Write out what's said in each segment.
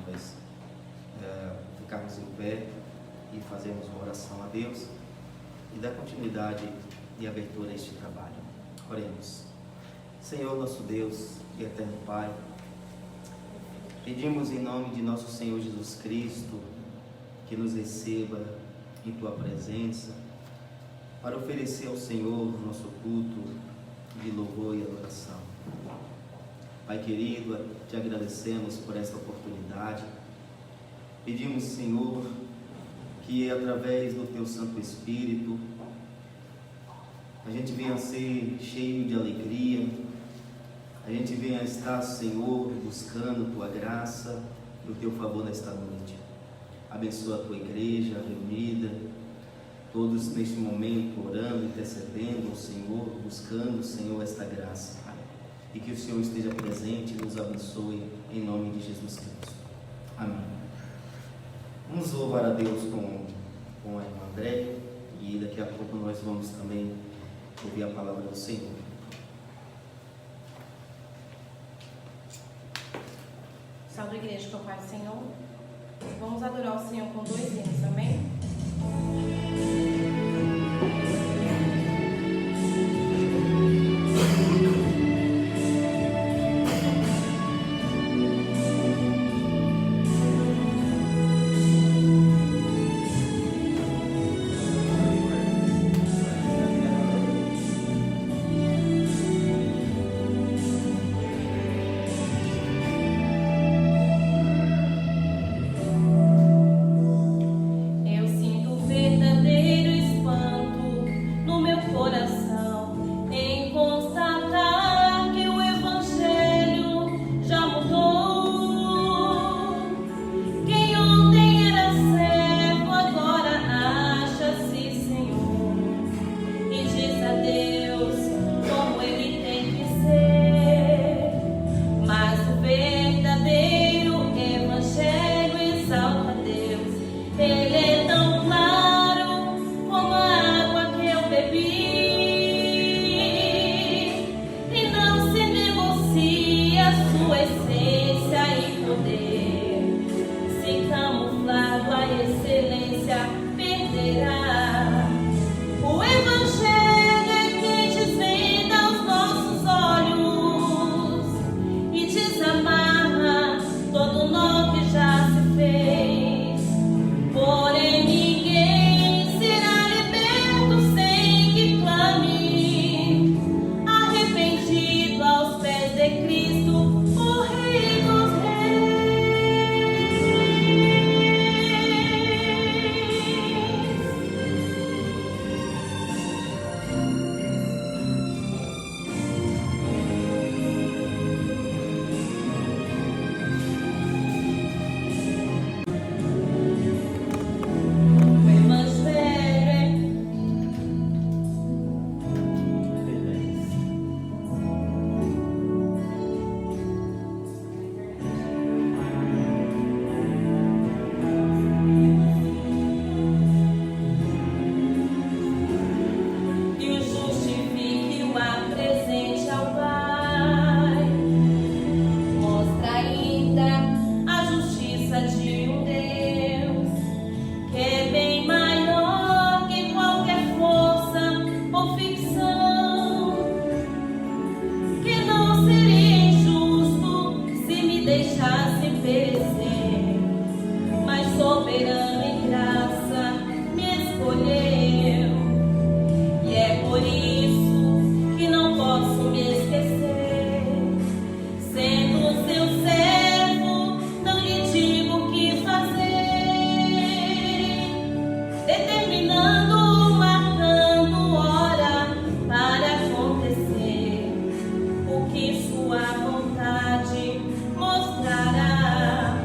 nós ficarmos em pé e fazermos uma oração a Deus e dar continuidade e abertura a este trabalho. Oremos. Senhor, nosso Deus e eterno Pai, pedimos em nome de nosso Senhor Jesus Cristo que nos receba em Tua presença para oferecer ao Senhor o nosso culto de louvor e adoração. Pai querido, te agradecemos por esta oportunidade. Pedimos, Senhor, que através do Teu Santo Espírito a gente venha a ser cheio de alegria, a gente venha a estar, Senhor, buscando Tua graça e o Teu favor nesta noite. Abençoa a Tua igreja reunida, todos neste momento orando, intercedendo, Senhor, buscando, Senhor, esta graça, Pai. E que o Senhor esteja presente e nos abençoe em nome de Jesus Cristo. Amém. Vamos louvar a Deus com a irmã Andréia e daqui a pouco nós vamos também ouvir a palavra do Senhor. Salve a igreja com a paz do Senhor. Vamos adorar o Senhor com 2 hinos, amém? Que sua vontade mostrará.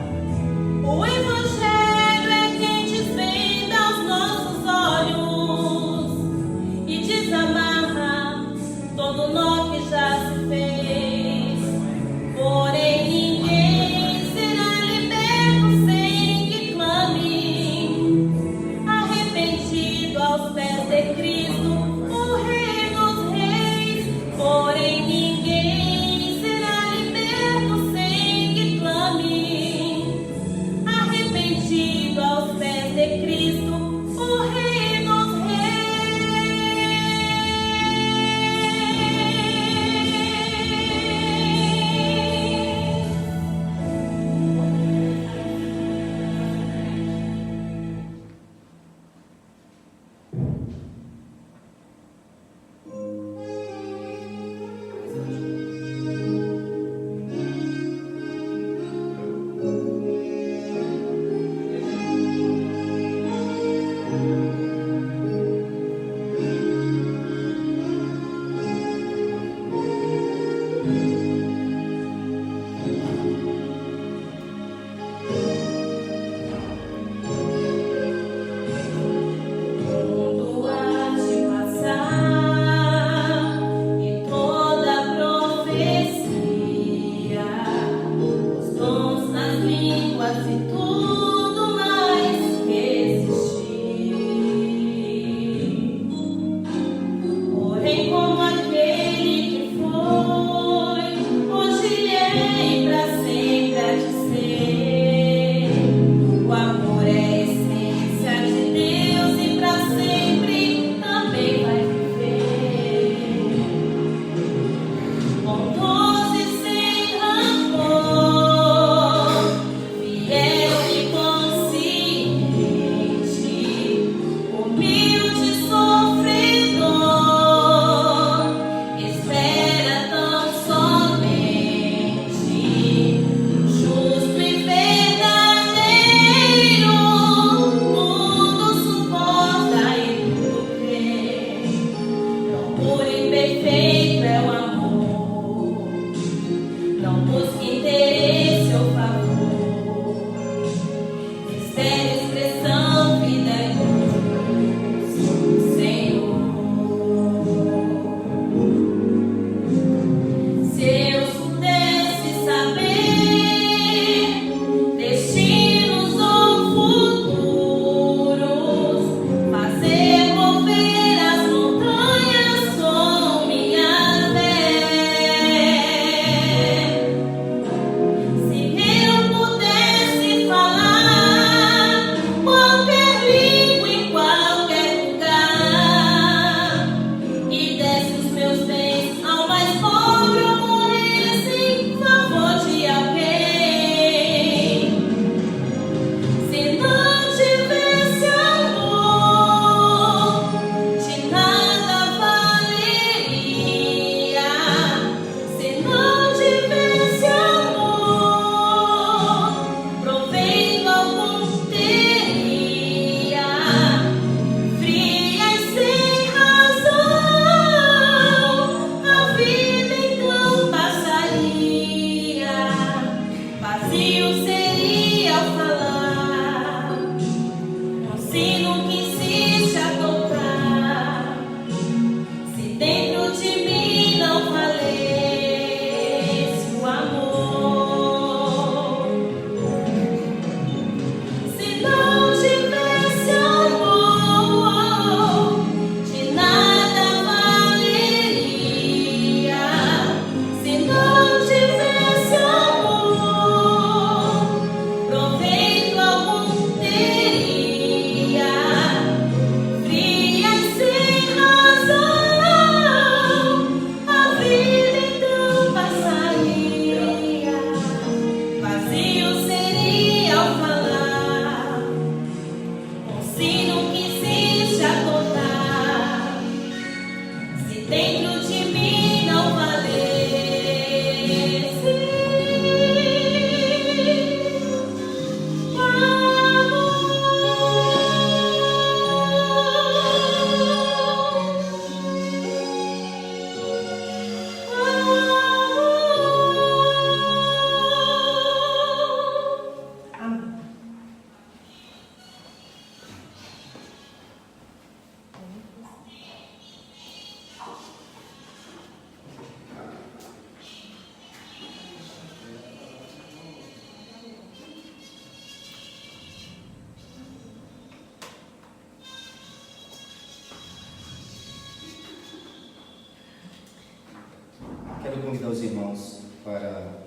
Quero convidar os irmãos para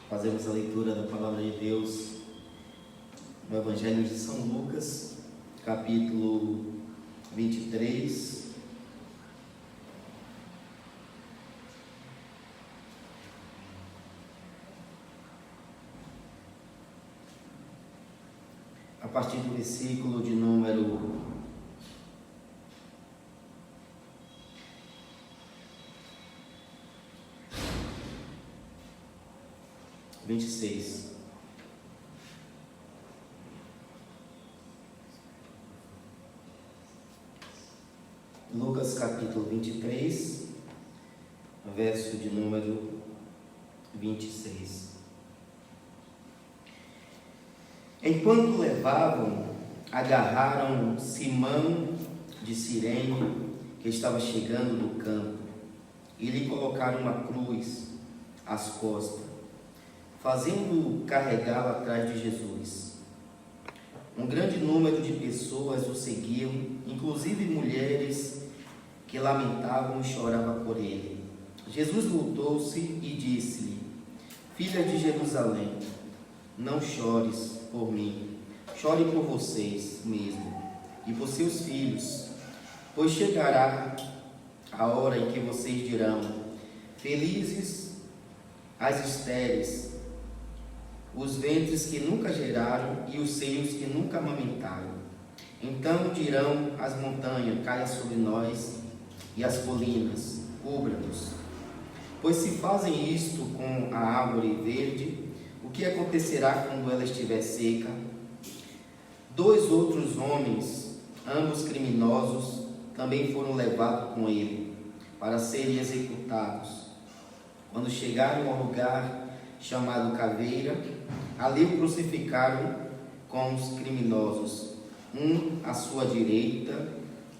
fazermos a leitura da Palavra de Deus no Evangelho de São Lucas, capítulo 23. A partir do versículo de número 26. Lucas capítulo 23, verso de número 26. Enquanto levavam, agarraram Simão de Cirene, que estava chegando do campo, e lhe colocaram uma cruz às costas. fazendo-o carregá-lo atrás de Jesus. Um grande número de pessoas o seguiam, inclusive mulheres que lamentavam e choravam por ele. Jesus voltou-se e disse-lhe: Filha de Jerusalém, não chores por mim, chore por vocês mesmo e por seus filhos, pois chegará a hora em que vocês dirão: felizes as estéreis, os ventres que nunca geraram e os seios que nunca amamentaram. Então dirão as montanhas: caia sobre nós, e as colinas: cubra-nos. Pois se fazem isto com a árvore verde, o que acontecerá quando ela estiver seca? 2 outros homens, ambos criminosos, também foram levados com ele para serem executados. Quando chegaram ao lugar chamado Caveira, ali o crucificaram com os criminosos, um à sua direita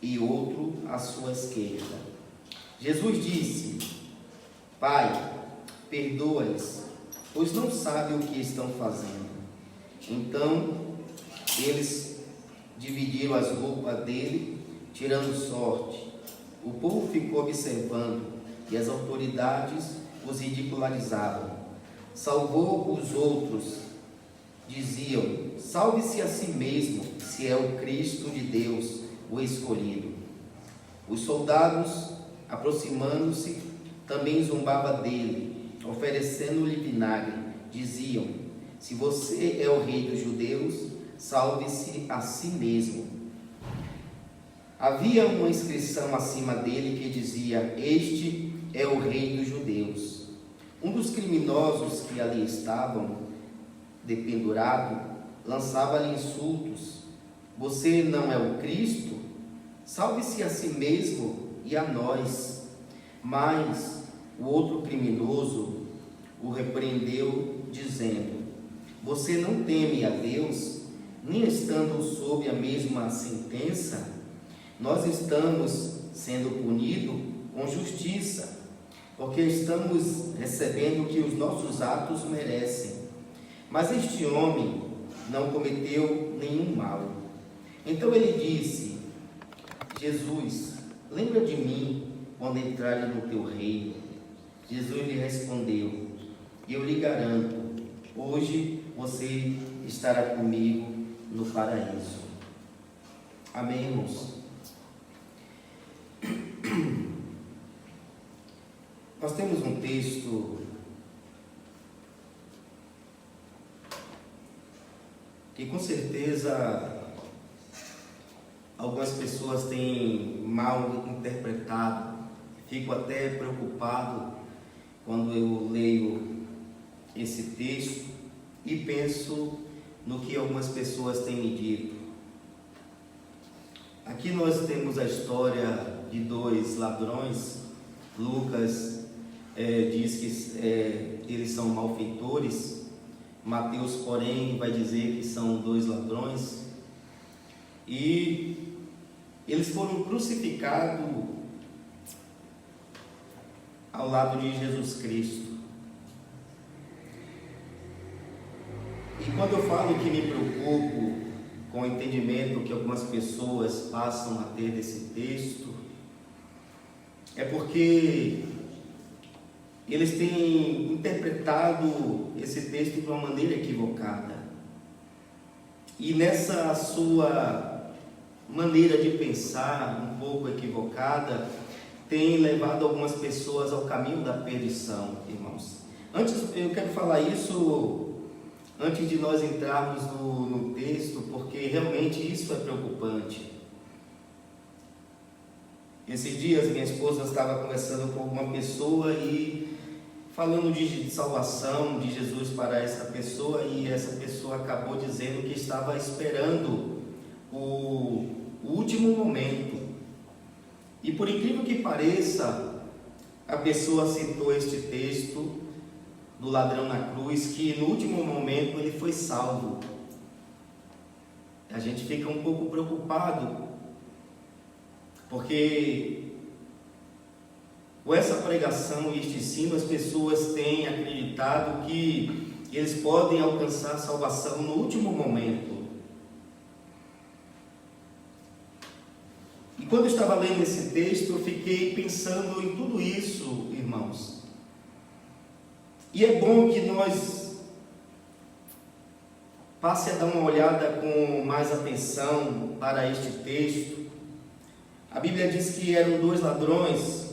e outro à sua esquerda. Jesus disse: Pai, perdoa-lhes, pois não sabem o que estão fazendo. Então eles dividiram as roupas dele, tirando sorte. O povo ficou observando e as autoridades os ridicularizavam. Salvou os outros, diziam: salve-se a si mesmo, se é o Cristo de Deus, o escolhido. Os soldados, aproximando-se, também zombavam dele, oferecendo-lhe vinagre. Diziam: se você é o rei dos judeus, salve-se a si mesmo. Havia uma inscrição acima dele que dizia: este é o rei dos judeus. Um dos criminosos que ali estavam, dependurado, lançava-lhe insultos: você não é o Cristo? Salve-se a si mesmo e a nós. Mas o outro criminoso o repreendeu, dizendo: você não teme a Deus, nem estando sob a mesma sentença? Nós estamos sendo punidos com justiça, porque estamos recebendo o que os nossos atos merecem. Mas este homem não cometeu nenhum mal. Então ele disse: Jesus, lembra de mim quando entrares no teu reino. Jesus lhe respondeu: eu lhe garanto, hoje você estará comigo no paraíso. Amém, irmãos? Nós temos um texto que com certeza algumas pessoas têm mal interpretado. Fico até preocupado quando eu leio esse texto e penso no que algumas pessoas têm me dito. Aqui nós temos a história de 2 ladrões. Lucas diz que eles são malfeitores. Mateus, porém, vai dizer que são 2 ladrões. E eles foram crucificados ao lado de Jesus Cristo. E quando eu falo que me preocupo com o entendimento que algumas pessoas passam a ter desse texto, é porque eles têm interpretado esse texto de uma maneira equivocada. E nessa sua maneira de pensar um pouco equivocada, tem levado algumas pessoas ao caminho da perdição, irmãos. Antes, eu quero falar isso antes de nós entrarmos no texto, porque realmente isso é preocupante. Esses dias minha esposa estava conversando com uma pessoa e falando de salvação, de Jesus para essa pessoa, e essa pessoa acabou dizendo que estava esperando o último momento. E por incrível que pareça, a pessoa citou este texto do ladrão na cruz, que no último momento ele foi salvo. A gente fica um pouco preocupado, porque com essa pregação e este ensino, as pessoas têm acreditado que eles podem alcançar salvação no último momento. E quando eu estava lendo esse texto, eu fiquei pensando em tudo isso, irmãos. E é bom que nós passe a dar uma olhada com mais atenção para este texto. A Bíblia diz que eram 2 ladrões.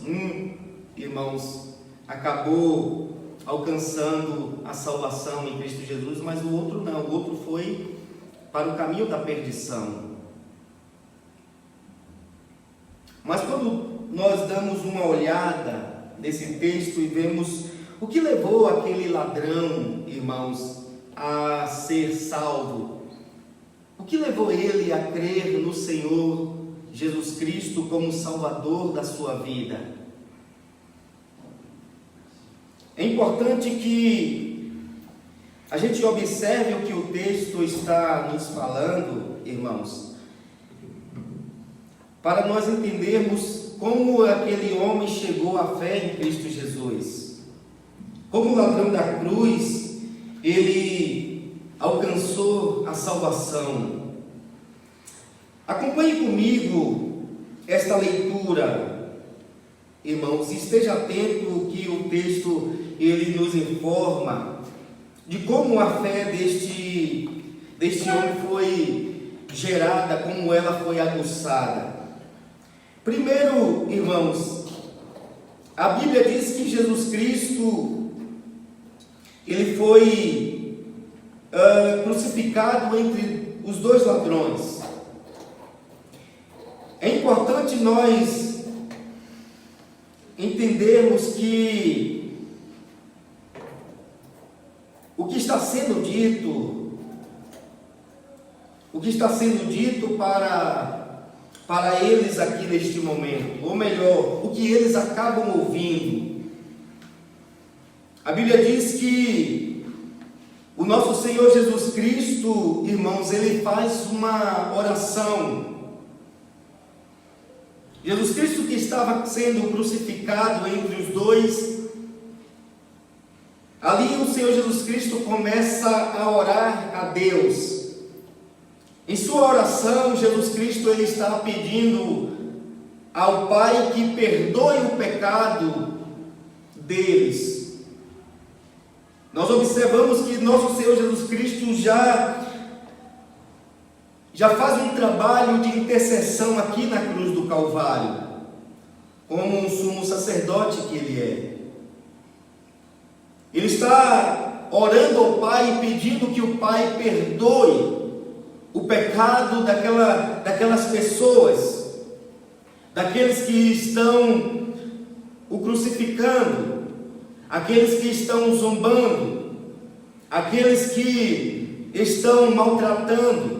Irmãos, acabou alcançando a salvação em Cristo Jesus, mas o outro não. O outro foi para o caminho da perdição. Mas quando nós damos uma olhada nesse texto e vemos o que levou aquele ladrão, irmãos, a ser salvo, o que levou ele a crer no Senhor Jesus Cristo como Salvador da sua vida? É importante que a gente observe o que o texto está nos falando, irmãos, para nós entendermos como aquele homem chegou à fé em Cristo Jesus. Como o ladrão da cruz, ele alcançou a salvação. Acompanhe comigo esta leitura, irmãos, e esteja atento que o texto ele nos informa de como a fé deste homem foi gerada, como ela foi aguçada. Primeiro, irmãos, a Bíblia diz que Jesus Cristo ele foi crucificado entre os 2 ladrões. É importante nós entendermos que o que está sendo dito para eles aqui neste momento, ou melhor, o que eles acabam ouvindo. A Bíblia diz que o nosso Senhor Jesus Cristo, irmãos, ele faz uma oração. Jesus Cristo, que estava sendo crucificado entre os 2, ali o Senhor Jesus Cristo começa a orar a Deus. Em sua oração, Jesus Cristo ele está pedindo ao Pai que perdoe o pecado deles. Nós observamos que nosso Senhor Jesus Cristo já faz um trabalho de intercessão aqui na cruz do Calvário, como um sumo sacerdote que ele é. Ele está orando ao Pai, pedindo que o Pai perdoe o pecado daquelas pessoas, daqueles que estão o crucificando, aqueles que estão zombando, aqueles que estão maltratando.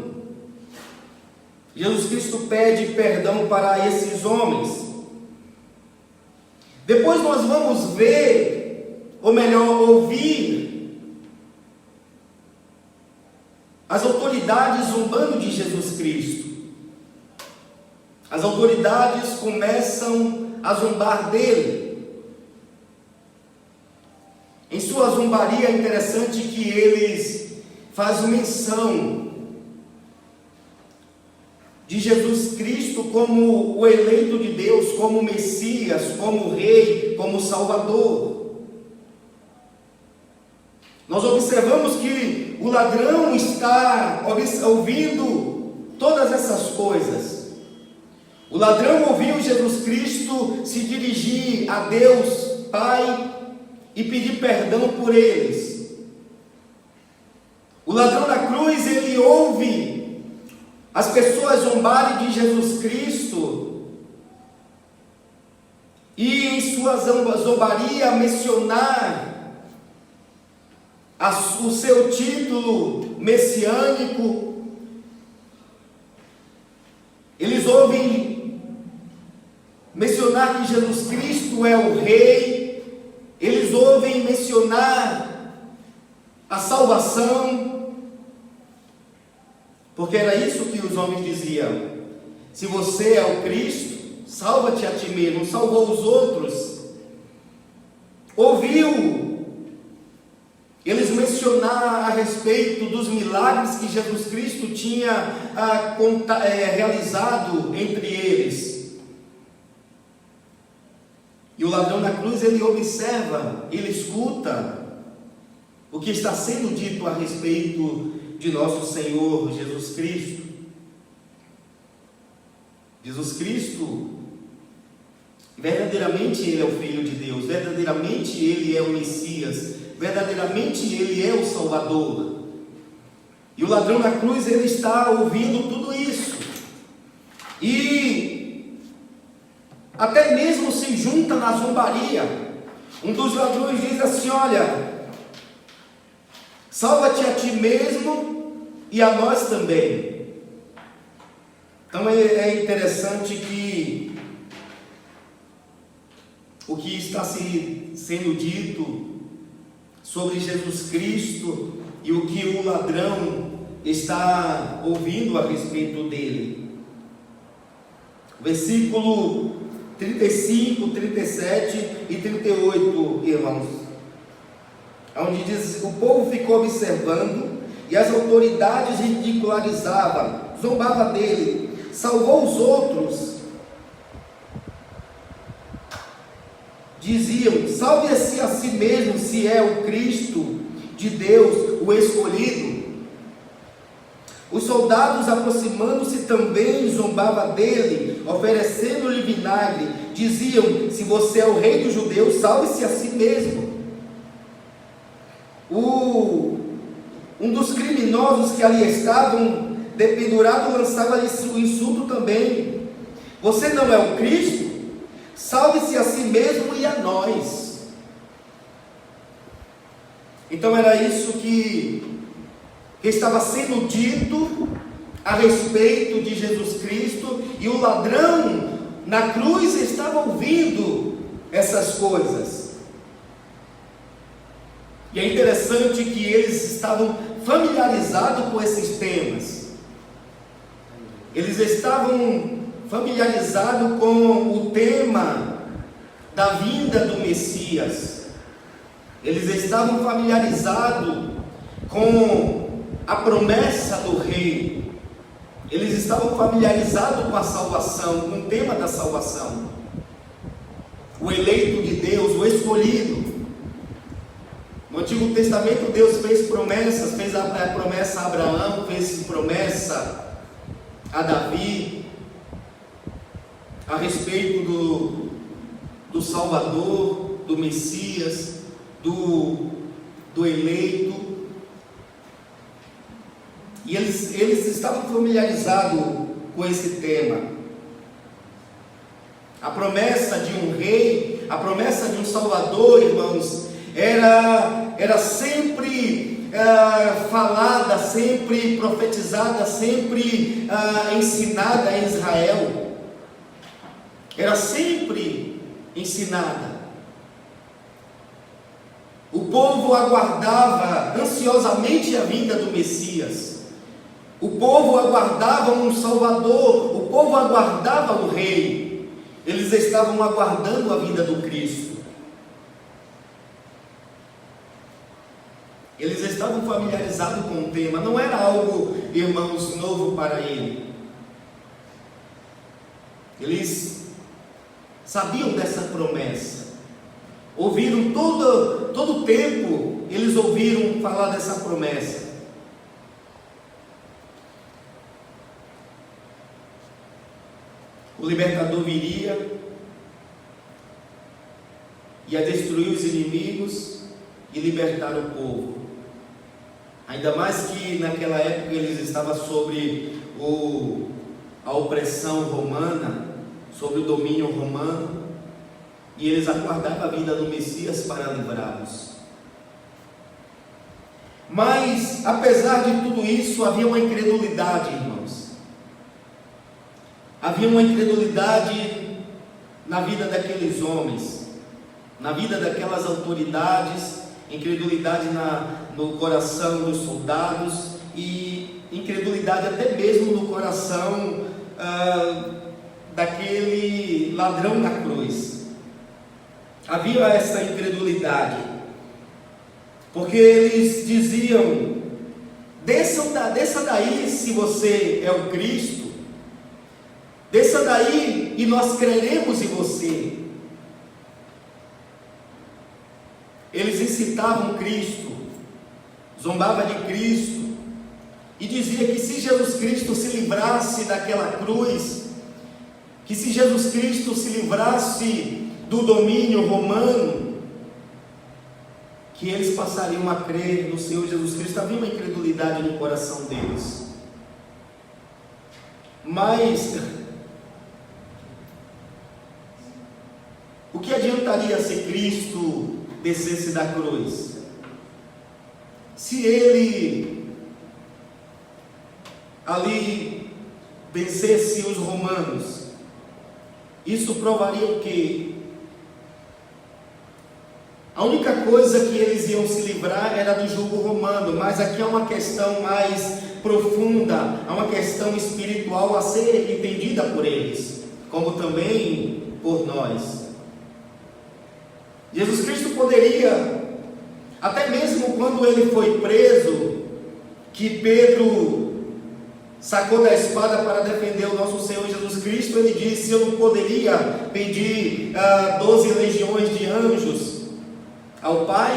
Jesus Cristo pede perdão para esses homens. Depois nós vamos ver, ou melhor, ouvir as autoridades zombando de Jesus Cristo. As autoridades começam a zombar dele. Em sua zombaria é interessante que eles fazem menção de Jesus Cristo como o eleito de Deus, como o Messias, como o Rei, como o Salvador. Nós observamos que o ladrão está ouvindo todas essas coisas. O ladrão ouviu Jesus Cristo se dirigir a Deus Pai e pedir perdão por eles. O ladrão da cruz, ele ouve as pessoas zombarem de Jesus Cristo e em sua zombaria mencionar o seu título messiânico. Eles ouvem mencionar que Jesus Cristo é o Rei. Eles ouvem mencionar a salvação, porque era isso que os homens diziam: se você é o Cristo, salva-te a ti mesmo. Salvou os outros. Ouviu eles mencionar respeito dos milagres que Jesus Cristo tinha realizado entre eles. E o ladrão na cruz, ele observa, ele escuta o que está sendo dito a respeito de nosso Senhor Jesus Cristo. Jesus Cristo, verdadeiramente Ele é o Filho de Deus, verdadeiramente Ele é o Messias, verdadeiramente Ele é o Salvador. E o ladrão na cruz, ele está ouvindo tudo isso. E até mesmo se junta na zombaria. Um dos ladrões diz assim: olha, salva-te a ti mesmo e a nós também. Então é interessante que o que está sendo dito sobre Jesus Cristo e o que o ladrão está ouvindo a respeito dele. Versículo 35, 37 e 38, irmãos, onde diz: o povo ficou observando e as autoridades ridicularizavam, zombavam dele. Salvou os outros, diziam: salve-se a si mesmo, se é o Cristo de Deus, o escolhido. Os soldados, aproximando-se, também zombavam dele, oferecendo-lhe vinagre. Diziam: se você é o rei dos judeus, salve-se a si mesmo. Um dos criminosos que ali estavam dependurado lançava-lhe o insulto também: você não é o Cristo? Salve-se a si mesmo e a nós. Então era isso que estava sendo dito a respeito de Jesus Cristo, e o ladrão na cruz estava ouvindo essas coisas. E é interessante que eles estavam familiarizados com esses temas. Eles estavam familiarizados com o tema da vinda do Messias. Eles estavam familiarizados com a promessa do rei. Eles estavam familiarizados com a salvação, com o tema da salvação. O eleito de Deus, o escolhido. No Antigo Testamento, Deus fez promessas, fez a promessa a Abraão, fez promessa a Davi, a respeito do Salvador, do Messias, do eleito. E eles estavam familiarizados com esse tema. A promessa de um rei, a promessa de um Salvador, irmãos, era sempre falada, sempre profetizada, sempre ensinada em Israel. Era sempre ensinada. O povo aguardava ansiosamente a vinda do Messias. O povo aguardava um Salvador. O povo aguardava o Rei. Eles estavam aguardando a vinda do Cristo. Eles estavam familiarizados com o tema. Não era algo, irmãos, novo para ele. Eles sabiam dessa promessa. Ouviram todo o tempo, eles ouviram falar dessa promessa. O libertador viria, ia destruir os inimigos e libertar o povo. Ainda mais que naquela época eles estavam sobre a opressão romana, sobre o domínio romano, e eles aguardavam a vinda do Messias para livrá-los. Mas, apesar de tudo isso, havia uma incredulidade, irmãos. Havia uma incredulidade na vida daqueles homens, na vida daquelas autoridades, incredulidade no coração dos soldados e incredulidade até mesmo no coração daquele ladrão na cruz. Havia essa incredulidade, porque eles diziam: desça daí se você é o Cristo, desça daí e nós creremos em você. Eles incitavam Cristo, zombavam de Cristo, e dizia que se Jesus Cristo se livrasse daquela cruz, que se Jesus Cristo se livrasse do domínio romano, que eles passariam a crer no Senhor Jesus Cristo. Havia uma incredulidade no coração deles. Mas o que adiantaria se Cristo descesse da cruz? Se ele ali vencesse os romanos, isso provaria o quê? A única coisa que eles iam se livrar era do jugo romano, mas aqui há uma questão mais profunda, há uma questão espiritual a ser entendida por eles, como também por nós. Jesus Cristo poderia, até mesmo quando ele foi preso, que Pedro sacou da espada para defender o nosso Senhor Jesus Cristo, ele disse: eu não poderia pedir 12 legiões de anjos ao Pai?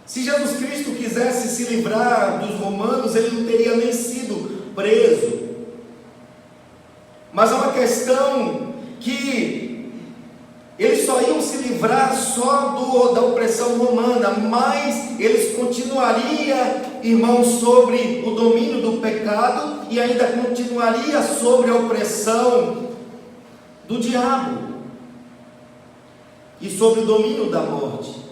Se Jesus Cristo quisesse se livrar dos romanos, ele não teria nem sido preso. Mas é uma questão que eles só iam se livrar só da opressão romana, mas eles continuariam, irmãos, sobre o domínio do pecado e ainda continuaria sobre a opressão do diabo e sobre o domínio da morte.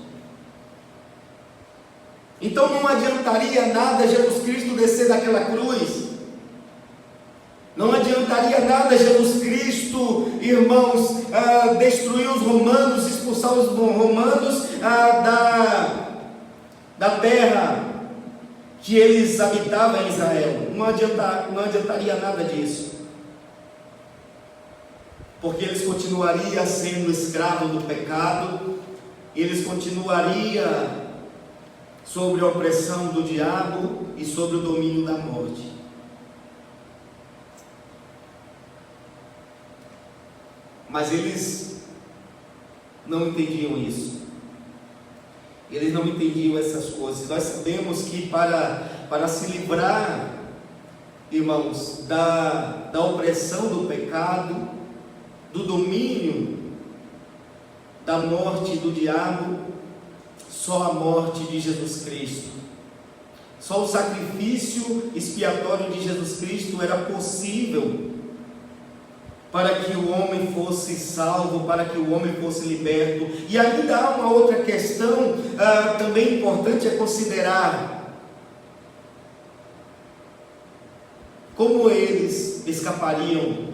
Então não adiantaria nada Jesus Cristo descer daquela cruz, não adiantaria nada Jesus Cristo, irmãos, destruir os romanos, expulsar os romanos da terra que eles habitavam em Israel. Não adiantaria nada disso, porque eles continuariam sendo escravos do pecado, eles continuariam sobre a opressão do diabo e sobre o domínio da morte. Mas eles não entendiam isso. Eles não entendiam essas coisas. Nós sabemos que para se livrar, irmãos, da opressão do pecado, do domínio da morte do diabo, só a morte de Jesus Cristo, só o sacrifício expiatório de Jesus Cristo era possível para que o homem fosse salvo, para que o homem fosse liberto. E ainda há uma outra questão também importante a considerar: como eles escapariam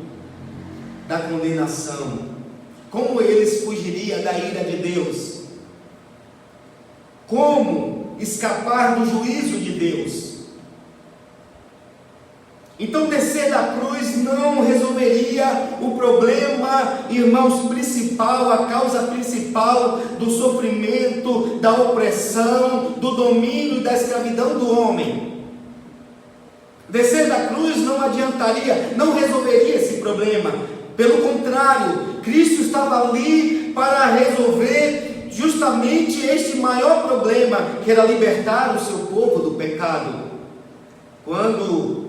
da condenação, como eles fugiriam da ira de Deus, como escapar do juízo de Deus. Então descer da cruz não resolveria o problema, irmãos, principal, a causa principal do sofrimento, da opressão, do domínio e da escravidão do homem. Descer da cruz não adiantaria, não resolveria esse problema. Pelo contrário, Cristo estava ali para resolver justamente este maior problema, que era libertar o seu povo do pecado. Quando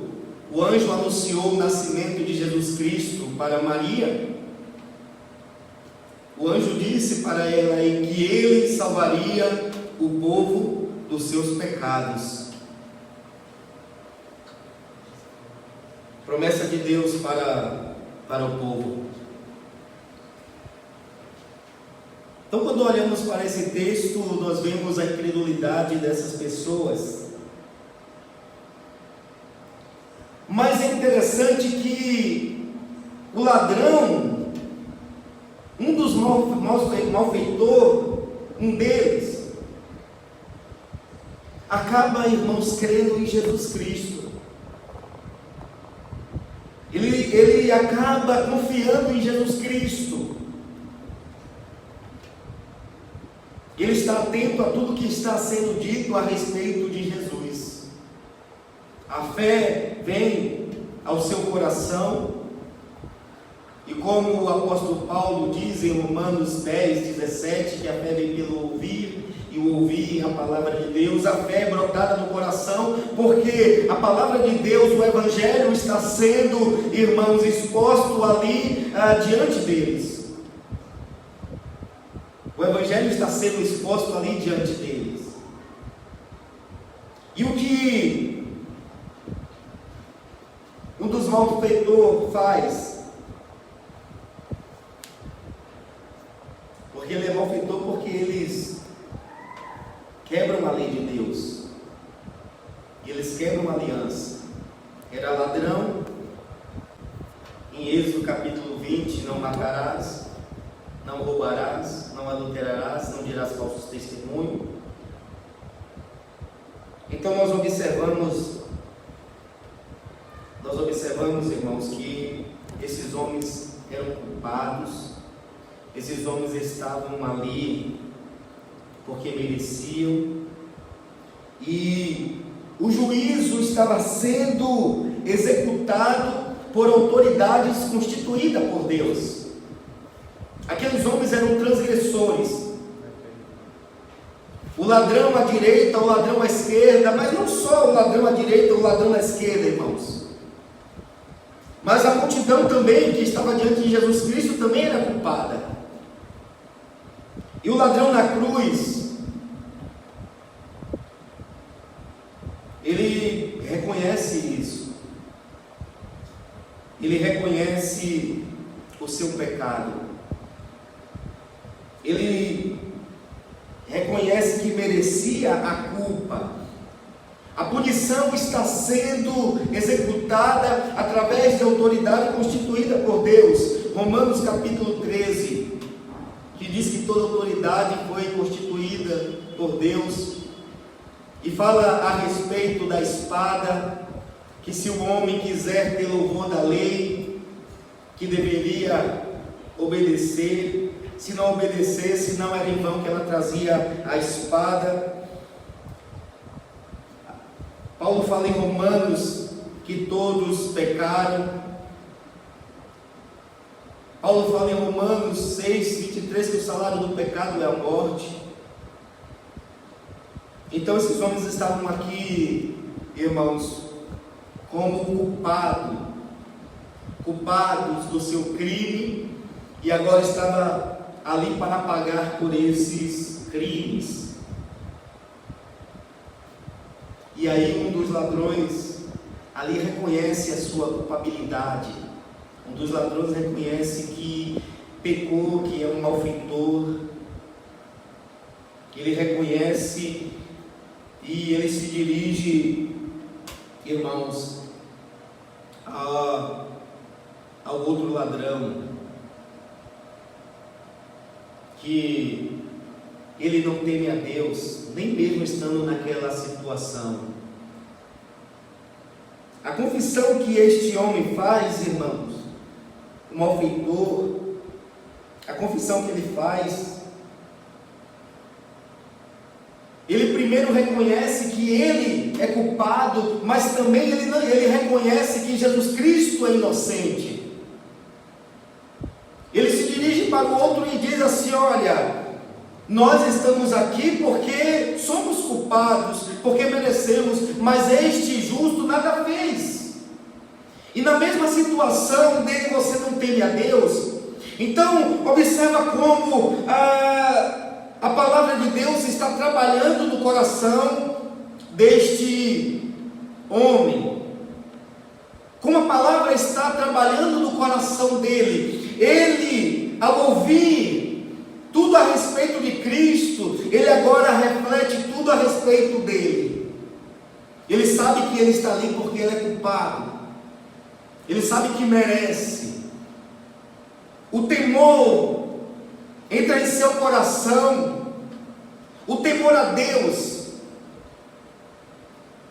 o anjo anunciou o nascimento de Jesus Cristo para Maria, o anjo disse para ela que ele salvaria o povo dos seus pecados. Promessa de Deus para o povo. Então, quando olhamos para esse texto, nós vemos a incredulidade dessas pessoas. Mas é interessante que o ladrão, um dos malfeitores, um deles, acaba, irmãos, crendo em Jesus Cristo. Ele acaba confiando em Jesus Cristo. Ele está atento a tudo que está sendo dito a respeito de Jesus. fé vem ao seu coração, e como o apóstolo Paulo diz em Romanos 10, 17, que a fé vem pelo ouvir, e o ouvir a palavra de Deus, a fé é brotada no coração, porque a palavra de Deus, o Evangelho está sendo, irmãos, exposto ali diante deles. O Evangelho está sendo exposto ali diante deles. E o que um dos malfeitores faz? Porque ele é malfeitor porque eles quebram a lei de Deus. Eles quebram a aliança. Era ladrão. Em Êxodo capítulo 20, não matarás, não roubarás, não adulterarás, não dirás falsos testemunhos. Então nós observamos, irmãos, que esses homens eram culpados, esses homens estavam ali porque mereciam, e o juízo estava sendo executado por autoridades constituídas por Deus. Aqueles homens eram transgressores. O ladrão à direita, o ladrão à esquerda, mas não só o ladrão à direita, o ladrão à esquerda, irmãos. Mas a multidão também que estava diante de Jesus Cristo também era culpada. E o ladrão na cruz, ele reconhece isso. Ele reconhece o seu pecado. Ele reconhece que merecia a culpa. A punição está sendo executada através de autoridade constituída por Deus. Romanos capítulo 13, que diz que toda autoridade foi constituída por Deus, e fala a respeito da espada, que se o homem quiser ter louvor da lei, que deveria obedecer. Se não obedecesse, não era em vão que ela trazia a espada. Paulo fala em Romanos que todos pecaram. Paulo fala em Romanos 6, 23, que o salário do pecado é a morte. Então esses homens estavam aqui, irmãos, como culpados do seu crime, e agora estava ali para pagar por esses crimes. E aí um dos ladrões ali reconhece a sua culpabilidade. Um dos ladrões reconhece que pecou, que é um malfeitor. Ele reconhece e ele se dirige, irmãos, ao outro ladrão, que ele não teme a Deus, nem mesmo estando naquela situação. A confissão que este homem faz, irmãos, o malfeitor, a confissão que ele faz, ele primeiro reconhece que ele é culpado, mas também ele reconhece que Jesus Cristo é inocente. Ele se dirige para o outro e diz assim: olha, nós estamos aqui porque somos culpados, porque merecemos, mas este justo nada fez. E na mesma situação dele você não teme a Deus. Então observa como a palavra de Deus está trabalhando no coração deste homem. Como a palavra está trabalhando no coração dele. Ele, ao ouvir tudo a respeito de Cristo, ele agora reflete tudo a respeito dele. Ele sabe que ele está ali porque ele é culpado. Ele sabe que merece. O temor entra em seu coração. O temor a Deus.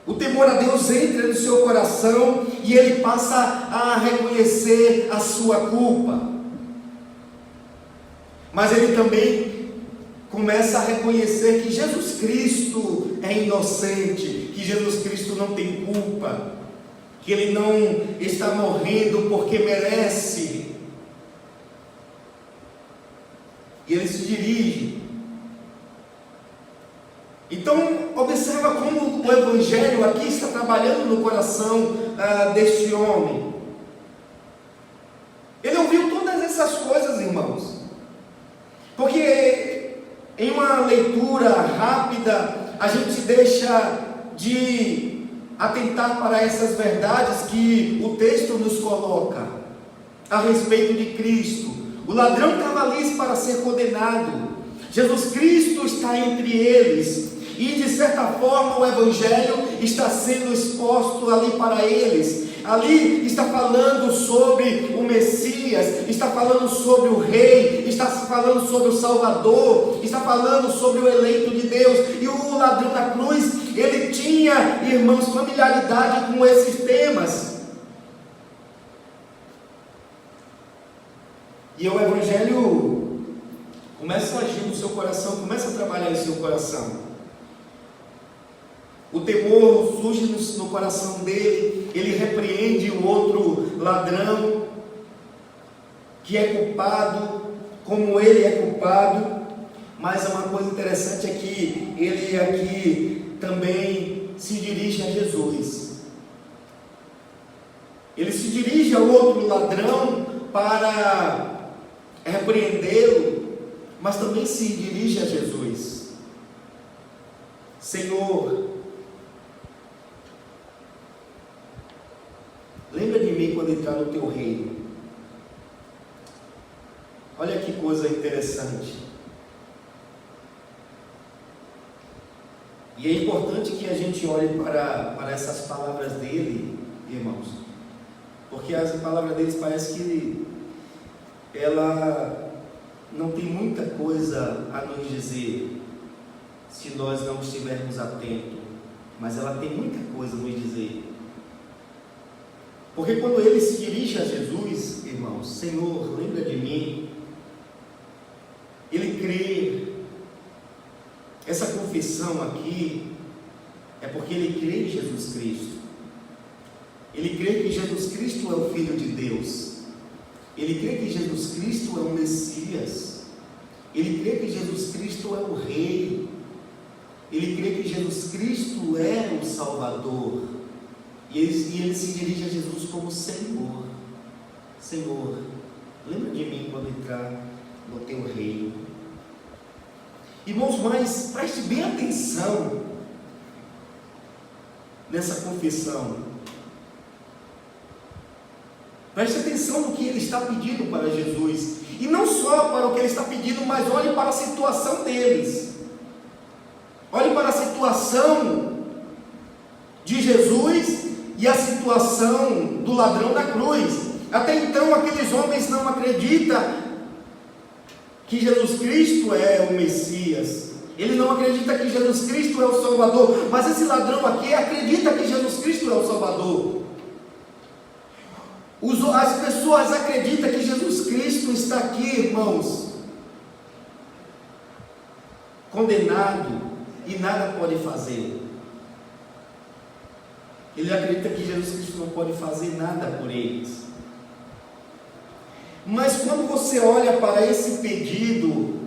O temor a Deus entra no seu coração e ele passa a reconhecer a sua culpa. Mas ele também começa a reconhecer que Jesus Cristo é inocente, que Jesus Cristo não tem culpa. que ele não está morrendo porque merece. E ele se dirige. Então, observa como o Evangelho aqui está trabalhando no coração deste homem. Ele ouviu todas essas coisas, irmãos, porque em uma leitura rápida, a gente deixa de atentar para essas verdades que o texto nos coloca a respeito de Cristo. O ladrão estava ali para ser condenado. Jesus Cristo está entre eles. E de certa forma o Evangelho está sendo exposto ali para eles. Ali está falando sobre o Messias, está falando sobre o Rei, está falando sobre o Salvador, está falando sobre o eleito de Deus. E o ladrão da cruz, ele tinha, irmãos, familiaridade com esses temas. E o Evangelho começa a agir no seu coração, começa a trabalhar em seu coração. O temor surge no coração dele, ele repreende o outro ladrão, que é culpado, como ele é culpado. Mas uma coisa interessante é que ele aqui também se dirige a Jesus. Ele se dirige ao outro ladrão para repreendê-lo, mas também se dirige a Jesus. Senhor, lembra de mim quando entrar no teu reino. Olha que coisa interessante. E é importante que a gente olhe para essas palavras dele, irmãos, porque as palavras deles parece que ela não tem muita coisa a nos dizer se nós não estivermos atentos, mas ela tem muita coisa a nos dizer. Porque quando ele se dirige a Jesus, irmãos, Senhor, lembra de mim, ele crê. Essa confissão aqui é porque ele crê em Jesus Cristo. Ele crê que Jesus Cristo é o Filho de Deus. Ele crê que Jesus Cristo é o Messias. Ele crê que Jesus Cristo é o Rei. Ele crê que Jesus Cristo é o Salvador. E ele se dirige a Jesus como Senhor. Senhor, lembra de mim quando entrar no teu reino. Irmãos, mas preste bem atenção nessa confissão. Preste atenção no que ele está pedindo para Jesus. E não só para o que ele está pedindo, mas olhe para a situação deles. Olhe para a situação de Jesus e a situação do ladrão da cruz. Até então aqueles homens não acreditam que Jesus Cristo é o Messias. Ele não acredita que Jesus Cristo é o Salvador. Mas esse ladrão aqui acredita que Jesus Cristo é o Salvador. As pessoas acreditam que Jesus Cristo está aqui, irmãos, condenado e nada pode fazer. Ele acredita que Jesus Cristo não pode fazer nada por eles. Mas quando você olha para esse pedido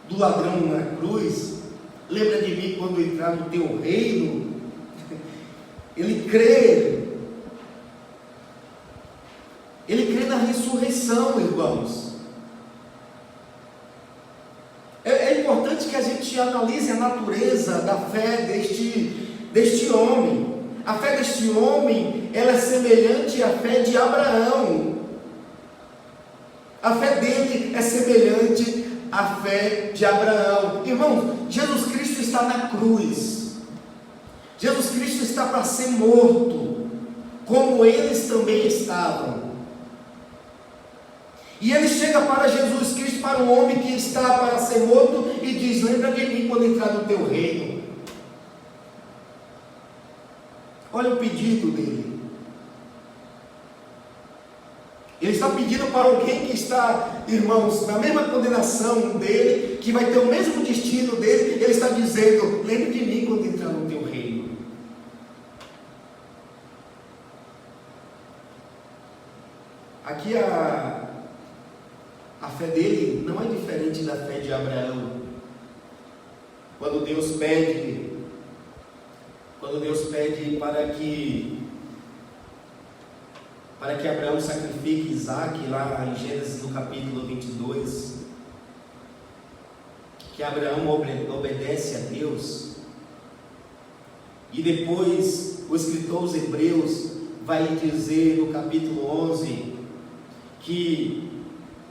do ladrão na cruz, lembra de mim quando entrar no teu reino, ele crê na ressurreição, irmãos. É importante que a gente analise a natureza da fé deste homem. A fé deste homem, ela é semelhante à fé de Abraão. A fé dele é semelhante à fé de Abraão. Irmão, Jesus Cristo está na cruz. Jesus Cristo está para ser morto, como eles também estavam. E ele chega para Jesus Cristo, para um homem que está para ser morto, e diz: lembra de mim quando entrar no teu reino. Olha o pedido dele. Ele está pedindo para alguém que está, irmãos, na mesma condenação dele, que vai ter o mesmo destino dele. Ele está dizendo: lembre de mim quando entrar no teu reino. Aqui a fé dele não é diferente da fé de Abraão. Quando Deus pede para que Abraão sacrifique Isaque, lá em Gênesis no capítulo 22, que Abraão obedece a Deus, e depois o escritor aos Hebreus vai dizer no capítulo 11 que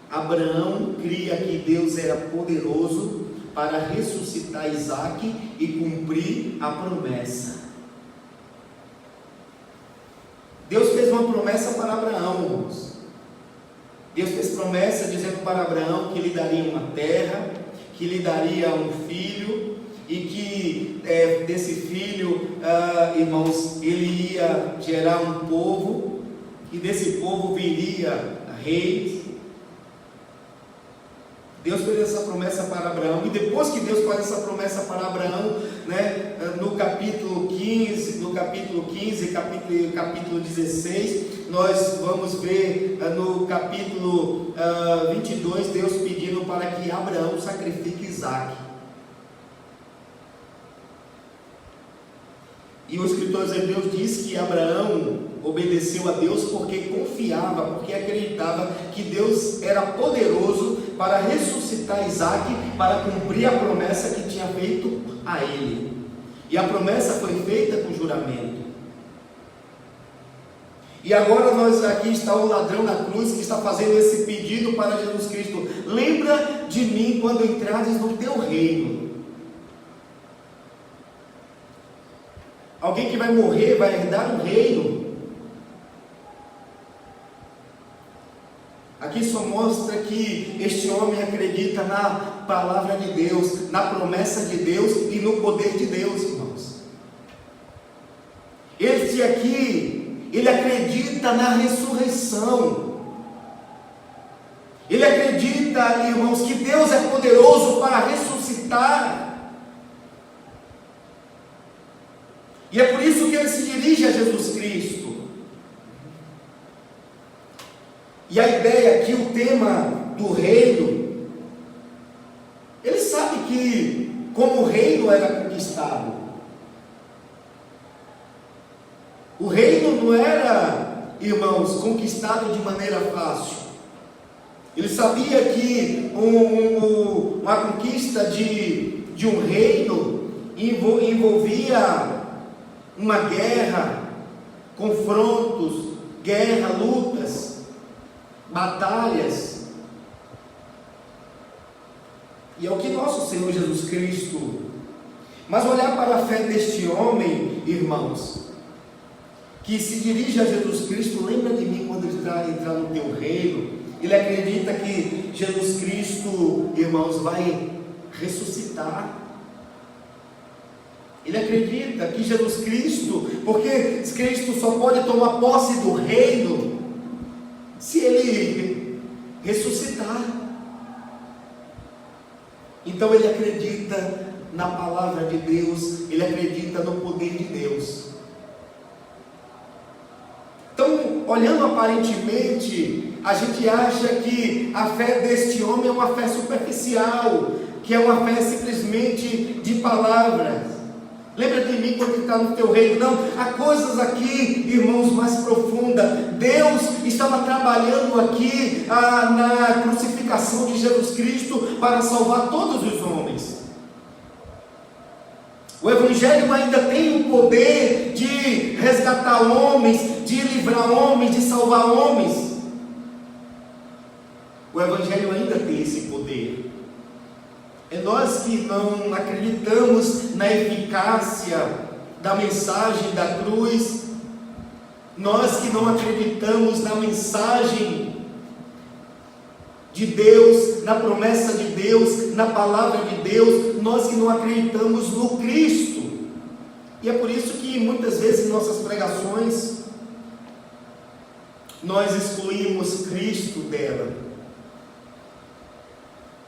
Abraão cria que Deus era poderoso para ressuscitar Isaque e cumprir a promessa. Deus fez uma promessa para Abraão, irmãos. Deus fez promessa dizendo para Abraão que lhe daria uma terra, que lhe daria um filho, e que desse filho, irmãos, ele ia gerar um povo, e desse povo viria reis. Deus fez essa promessa para Abraão, e depois que Deus faz essa promessa para Abraão, né, no capítulo 15 e capítulo 16, nós vamos ver no capítulo 22, Deus pedindo para que Abraão sacrifique Isaque. E o escritor aos Hebreus diz que Abraão obedeceu a Deus porque confiava, porque acreditava que Deus era poderoso para ressuscitar Isaque, para cumprir a promessa que tinha feito a ele. E a promessa foi feita com juramento. E agora aqui está o ladrão na cruz que está fazendo esse pedido para Jesus Cristo: lembra de mim quando entrares no teu reino. Alguém que vai morrer, vai herdar um reino. Aqui só mostra que este homem acredita na palavra de Deus, na promessa de Deus e no poder de Deus, irmãos. Este aqui, ele acredita na ressurreição. Ele acredita, irmãos, que Deus é poderoso para ressuscitar. E é por isso que ele se dirige a Jesus Cristo. E a ideia aqui, o tema do reino, ele sabe que como o reino era conquistado, o reino não era, irmãos, conquistado de maneira fácil. Ele sabia que uma conquista de um reino envolvia uma guerra, confrontos, lutas, batalhas. E é o que nosso Senhor Jesus Cristo. Mas olhar para a fé deste homem, irmãos, que se dirige a Jesus Cristo: lembra de mim quando entrar no teu reino. Ele acredita que Jesus Cristo, irmãos, vai ressuscitar. Ele acredita que Jesus Cristo, porque Cristo só pode tomar posse do reino se ele ressuscitar. Então ele acredita na palavra de Deus, ele acredita no poder de Deus. Então, olhando aparentemente, a gente acha que a fé deste homem é uma fé superficial, que é uma fé simplesmente de palavras. Lembra de mim quando está no teu reino. Não, há coisas aqui, irmãos, mais profundas. Deus estava trabalhando aqui na crucificação de Jesus Cristo para salvar todos os homens. O Evangelho ainda tem o poder de resgatar homens, de livrar homens, de salvar homens. O Evangelho ainda tem esse poder. É nós que não acreditamos na eficácia da mensagem da cruz, nós que não acreditamos na mensagem de Deus, na promessa de Deus, na palavra de Deus, nós que não acreditamos no Cristo. E é por isso que muitas vezes em nossas pregações nós excluímos Cristo dela.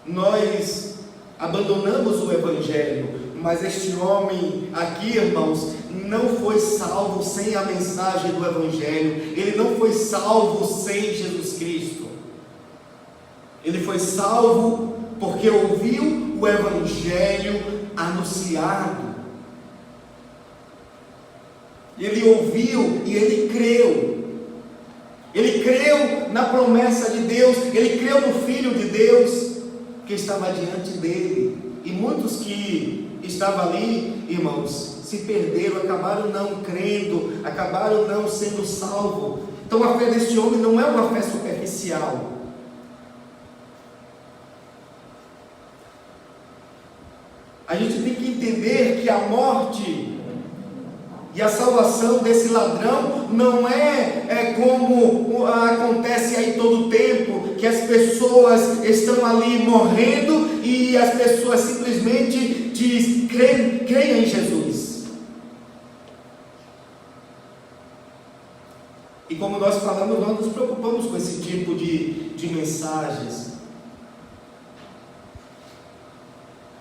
Nós abandonamos o Evangelho, Mas este homem aqui, irmãos, não foi salvo sem a mensagem do Evangelho. Ele não foi salvo sem Jesus Cristo. Ele foi salvo porque ouviu o Evangelho anunciado. Ele ouviu e ele creu. Ele creu na promessa de Deus. Ele creu no Filho de Deus que estava diante dele. E muitos que estavam ali, irmãos, se perderam, acabaram não crendo, acabaram não sendo salvos. Então a fé deste homem não é uma fé superficial. A gente tem que entender que a morte e a salvação desse ladrão não é como acontece aí todo o tempo, que as pessoas estão ali morrendo e as pessoas simplesmente creem em Jesus. E como nós falamos, nós nos preocupamos com esse tipo de mensagens,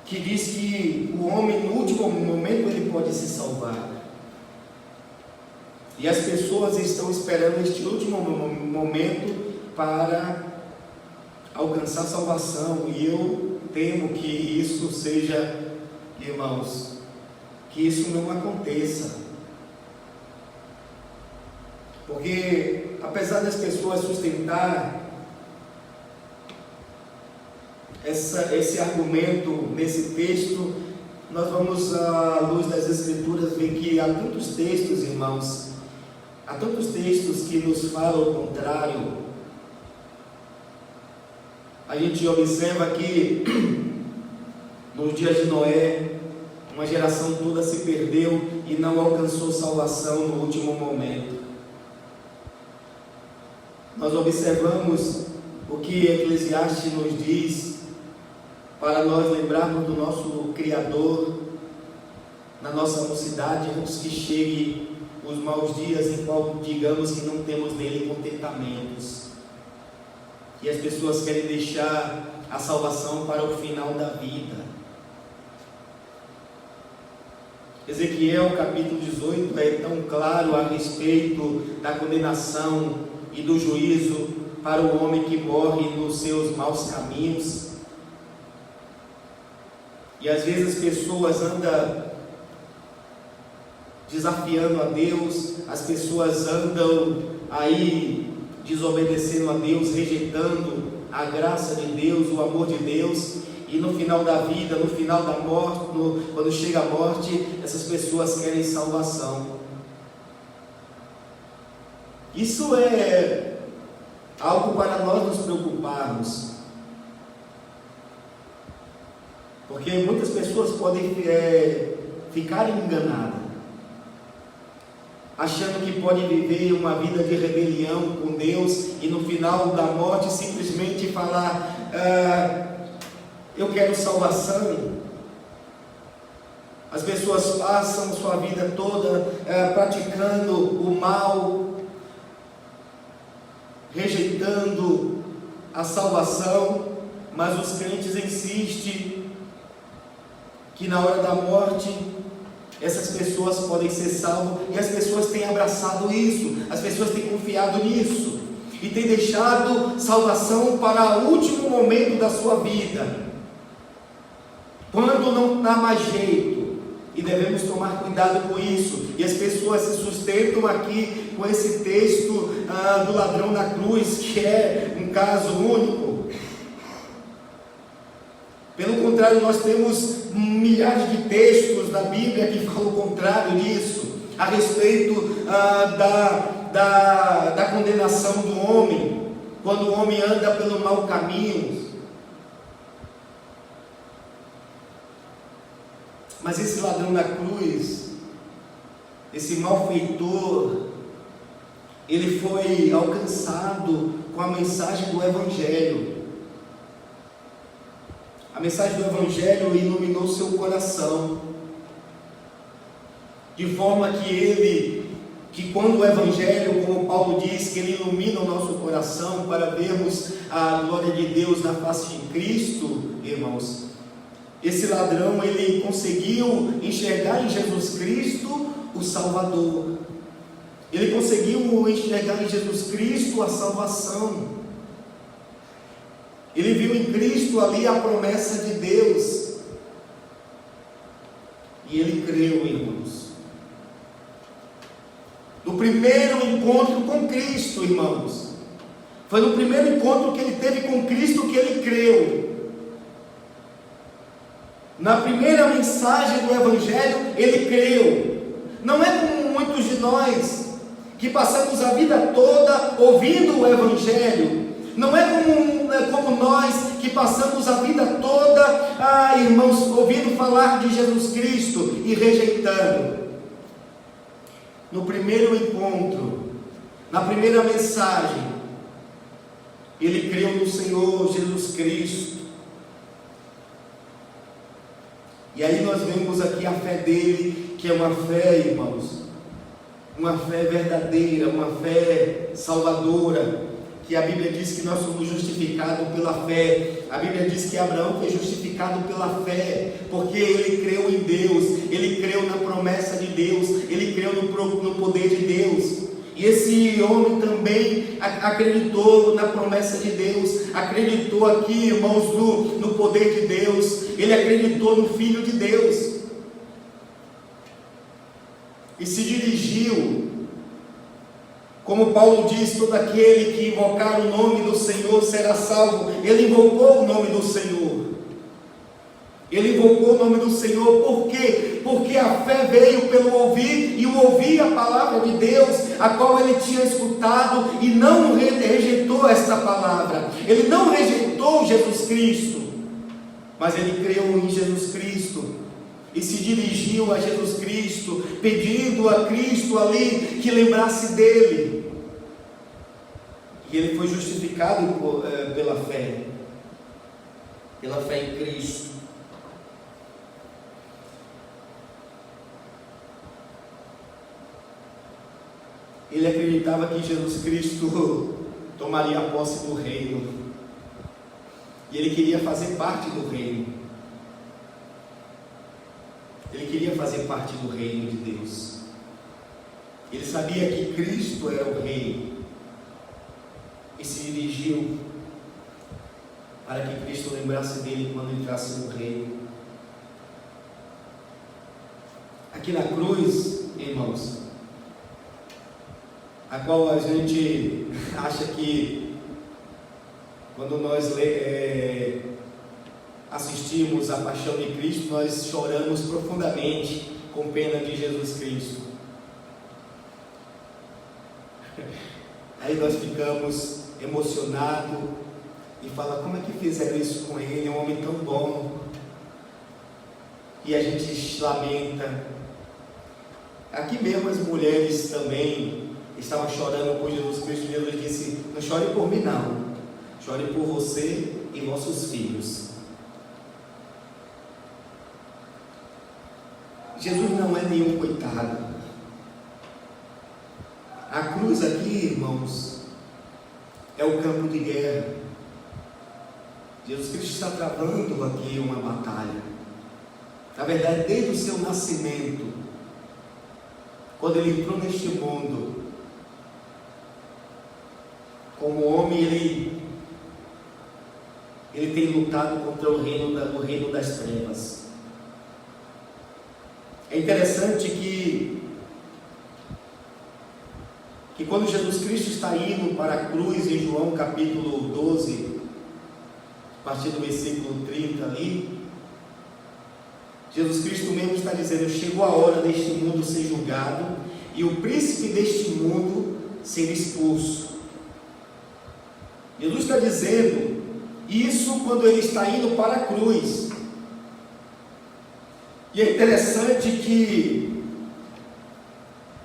que diz que o homem no último momento ele pode se salvar. E as pessoas estão esperando este último momento para alcançar salvação. E eu temo que isso seja, irmãos, que isso não aconteça. Porque apesar das pessoas sustentar esse argumento nesse texto, nós vamos, à luz das Escrituras, ver que há tantos textos, irmãos, há tantos textos que nos falam o contrário. A gente observa que nos dias de Noé, uma geração toda se perdeu e não alcançou salvação no último momento. Nós observamos o que Eclesiastes nos diz, para nós lembrarmos do nosso Criador na nossa mocidade, antes que chegue os maus dias em qual digamos que não temos nele contentamentos, e as pessoas querem deixar a salvação para o final da vida. Ezequiel capítulo 18 é tão claro a respeito da condenação e do juízo para o homem que morre nos seus maus caminhos. E às vezes as pessoas andam desafiando a Deus, as pessoas andam aí desobedecendo a Deus, rejeitando a graça de Deus, o amor de Deus, e no final da vida, no final da morte, quando chega a morte, essas pessoas querem salvação. Isso é algo para nós nos preocuparmos, porque muitas pessoas podem ficar enganadas, achando que pode viver uma vida de rebelião com Deus e no final da morte simplesmente falar: eu quero salvação. As pessoas passam sua vida toda praticando o mal, rejeitando a salvação, mas os crentes insistem que na hora da morte essas pessoas podem ser salvas, e as pessoas têm abraçado isso, as pessoas têm confiado nisso, e têm deixado salvação para o último momento da sua vida, quando não dá mais jeito, e devemos tomar cuidado com isso. E as pessoas se sustentam aqui com esse texto do ladrão da cruz, que é um caso único. Pelo contrário, nós temos milhares de textos na Bíblia que falam o contrário disso, a respeito da condenação do homem, quando o homem anda pelo mau caminho. Mas esse ladrão da cruz, esse malfeitor, ele foi alcançado com a mensagem do Evangelho. A mensagem do Evangelho iluminou seu coração, de forma que quando o Evangelho, como Paulo diz, que ele ilumina o nosso coração para vermos a glória de Deus na face de Cristo, irmãos, esse ladrão, ele conseguiu enxergar em Jesus Cristo o Salvador. Ele conseguiu enxergar em Jesus Cristo a salvação. Ele viu em Cristo ali a promessa de Deus. E ele creu, irmãos. No primeiro encontro com Cristo, irmãos, foi no primeiro encontro que ele teve com Cristo que ele creu. Na primeira mensagem do Evangelho, ele creu. Não é como muitos de nós, que passamos a vida toda ouvindo o Evangelho. Não é como nós, que passamos a vida toda, irmãos, ouvindo falar de Jesus Cristo e rejeitando. No primeiro encontro, na primeira mensagem, ele creu no Senhor Jesus Cristo. E aí nós vemos aqui a fé dele, que é uma fé, irmãos, uma fé verdadeira, uma fé salvadora, que a Bíblia diz que nós somos justificados pela fé. A Bíblia diz que Abraão foi justificado pela fé, porque ele creu em Deus, ele creu na promessa de Deus, ele creu no poder de Deus. E esse homem também acreditou na promessa de Deus, acreditou aqui, irmãos, no poder de Deus, ele acreditou no Filho de Deus, e se dirigiu, como Paulo diz, todo aquele que invocar o nome do Senhor será salvo. Ele invocou o nome do Senhor. Ele invocou o nome do Senhor, por quê? Porque a fé veio pelo ouvir, e o ouvir a palavra de Deus, a qual ele tinha escutado, e não rejeitou esta palavra. Ele não rejeitou Jesus Cristo, mas ele creu em Jesus Cristo, e se dirigiu a Jesus Cristo, pedindo a Cristo ali, que lembrasse dele, e ele foi justificado pela fé em Cristo. Ele acreditava que Jesus Cristo tomaria posse do reino, e ele queria fazer parte do reino. Ele queria fazer parte do reino de Deus. Ele sabia que Cristo era o rei, e se dirigiu para que Cristo lembrasse dele quando entrasse no reino. Aqui na cruz, irmãos, a qual a gente acha que quando nós assistimos a paixão de Cristo, nós choramos profundamente com pena de Jesus Cristo. Aí nós ficamos emocionados e falamos: como é que fizeram isso com ele? É um homem tão bom. E a gente lamenta. Aqui mesmo as mulheres também estavam chorando por Jesus Cristo. Jesus disse: não chore por mim não, chore por você e vossos filhos. Jesus não é nenhum coitado. A cruz aqui, irmãos, é o campo de guerra. Jesus Cristo está travando aqui uma batalha. Na verdade, desde o seu nascimento, quando ele entrou neste mundo, como homem, ele tem lutado contra o reino das trevas. É interessante que quando Jesus Cristo está indo para a cruz, em João capítulo 12, a partir do versículo 30 ali, Jesus Cristo mesmo está dizendo: chegou a hora deste mundo ser julgado e o príncipe deste mundo ser expulso. Jesus está dizendo isso quando ele está indo para a cruz. E é interessante que